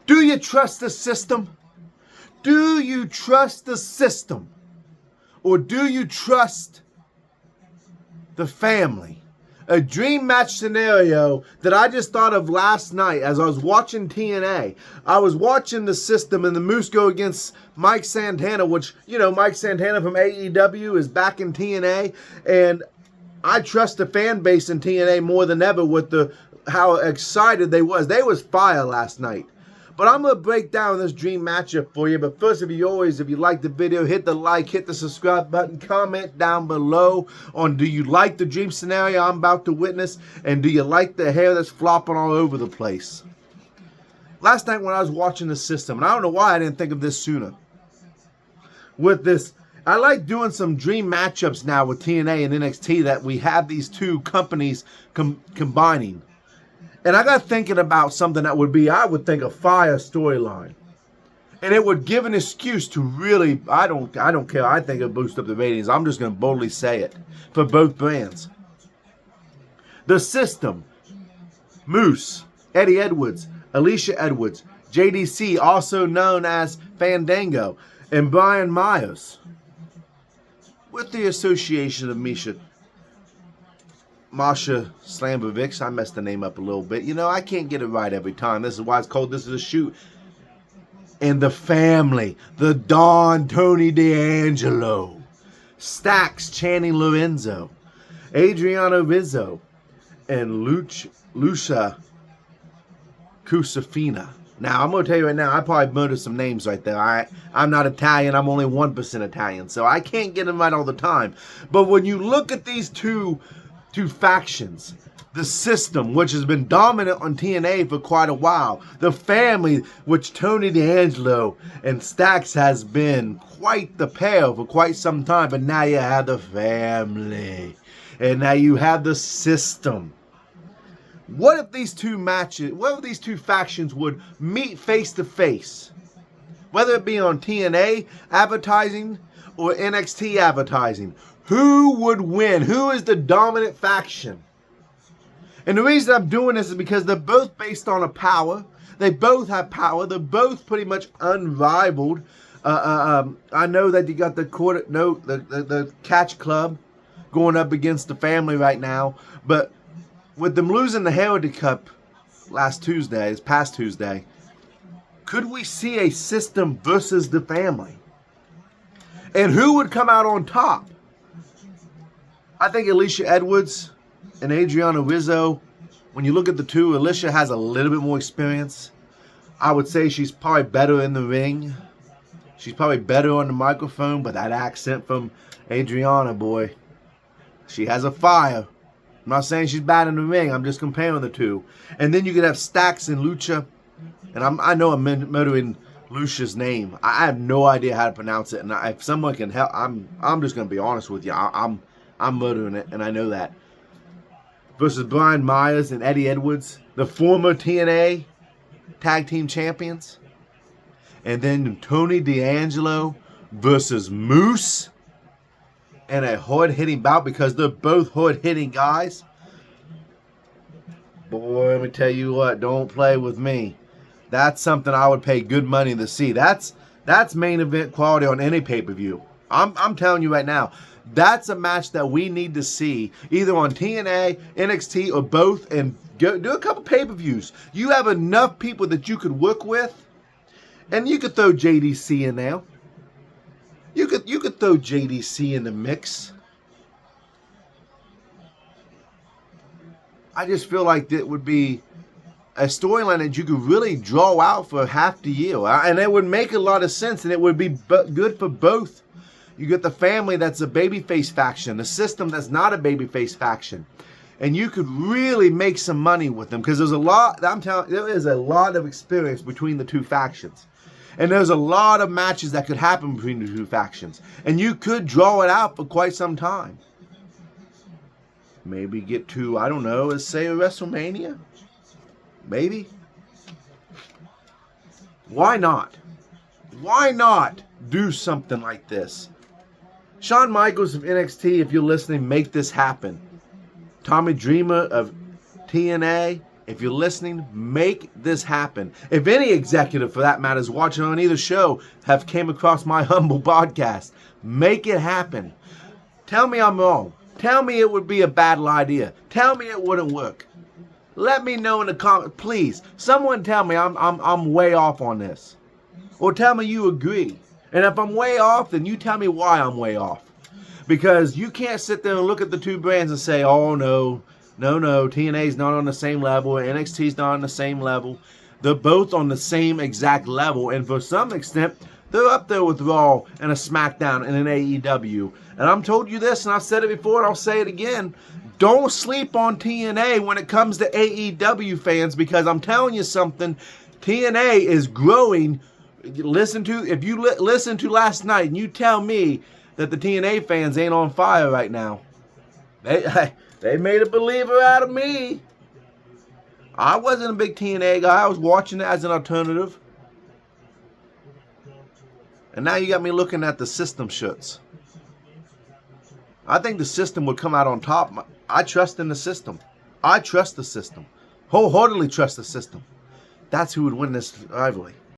Do you trust the system? Do you trust the system? Or do you trust the family? A dream match scenario that I just thought of last night as I was watching TNA. I was watching the system and the Moose go against Mike Santana, which, you know, Mike Santana from AEW is back in TNA. And I trust the fan base in TNA more than ever with how excited they was. They was fire last night. But I'm going to break down this dream matchup for you. But first, if you like the video, hit the like, hit the subscribe button, comment down below on do you like the dream scenario I'm about to witness, and do you like the hair that's flopping all over the place? Last night when I was watching the system, and I don't know why I didn't think of this sooner, with this, I like doing some dream matchups now with TNA and NXT that we have these two companies combining. And I got thinking about something that would be, I would think, a fire storyline. And it would give an excuse to really, I don't care, I think it would boost up the ratings. I'm just going to boldly say it for both brands. The system, Moose, Eddie Edwards, Alicia Edwards, JDC, also known as Fandango, and Brian Myers. With the association of Masha Slambovich. I messed the name up a little bit. You know, I can't get it right every time. This is why it's called This Is a Shoot. And the family. The Don Tony D'Angelo. Stax Channing Lorenzo. Adriano Rizzo. And Lucia Cusafina. Now, I'm going to tell you right now, I probably murdered some names right there. I'm not Italian. I'm only 1% Italian. So I can't get them right all the time. But when you look at these two factions, the system, which has been dominant on TNA for quite a while, the family, which Tony D'Angelo and Stax has been quite the pair for quite some time, but now you have the family, and now you have the system. What if these two factions would meet face to face, whether it be on TNA advertising or NXT advertising? Who would win? Who is the dominant faction? And the reason I'm doing this is because they're both based on a power. They both have power. They're both pretty much unrivaled. I know that you got the Catch Club going up against the family right now. But with them losing the Heritage Cup this past Tuesday, could we see a system versus the family? And who would come out on top? I think Alicia Edwards and Adriano Rizzo, when you look at the two, Alicia has a little bit more experience. I would say she's probably better in the ring. She's probably better on the microphone, but that accent from Adriana, boy, she has a fire. I'm not saying she's bad in the ring. I'm just comparing the two. And then you could have Stax and Lucha. And I know I'm murdering Lucia's name. I have no idea how to pronounce it. And if someone can help, I'm just going to be honest with you. I'm murdering it, and I know that. Versus Brian Myers and Eddie Edwards, the former TNA Tag Team Champions. And then Tony D'Angelo versus Moose. And a hard-hitting bout because they're both hard-hitting guys. Boy, let me tell you what, don't play with me. That's something I would pay good money to see. That's main event quality on any pay-per-view. I'm telling you right now. That's a match that we need to see either on TNA, NXT, or both, and do a couple pay-per-views. You have enough people that you could work with, and you could throw JDC in there. You could throw JDC in the mix. I just feel like that would be a storyline that you could really draw out for half the year, and it would make a lot of sense, and it would be good for both. You get the family that's a babyface faction, the system that's not a babyface faction. And you could really make some money with them because there is a lot of experience between the two factions. And there's a lot of matches that could happen between the two factions. And you could draw it out for quite some time. Maybe get to, I don't know, let's say a WrestleMania? Maybe. Why not? Why not do something like this? Shawn Michaels of NXT, if you're listening, make this happen. Tommy Dreamer of TNA if you're listening, make this happen. If any executive, for that matter, is watching on either show, have came across my humble podcast, make it happen. Tell me I'm wrong. Tell me it would be a bad idea. Tell me it wouldn't work. Let me know in the comments, please. Someone tell me I'm way off on this, or tell me you agree. And if I'm way off, then you tell me why I'm way off. Because you can't sit there and look at the two brands and say, oh no, TNA's not on the same level, NXT's not on the same level. They're both on the same exact level, and for some extent, they're up there with Raw and a SmackDown and an AEW. And I'm told you this, and I've said it before, and I'll say it again. Don't sleep on TNA when it comes to AEW fans, because I'm telling you something, TNA is growing. If you listen to last night, and you tell me that the TNA fans ain't on fire right now. They made a believer out of me. I wasn't a big TNA guy. I was watching it as an alternative. And now you got me looking at the system shoots. I think the system would come out on top. I trust in the system. I trust the system. Wholeheartedly trust the system. That's who would win this rivalry.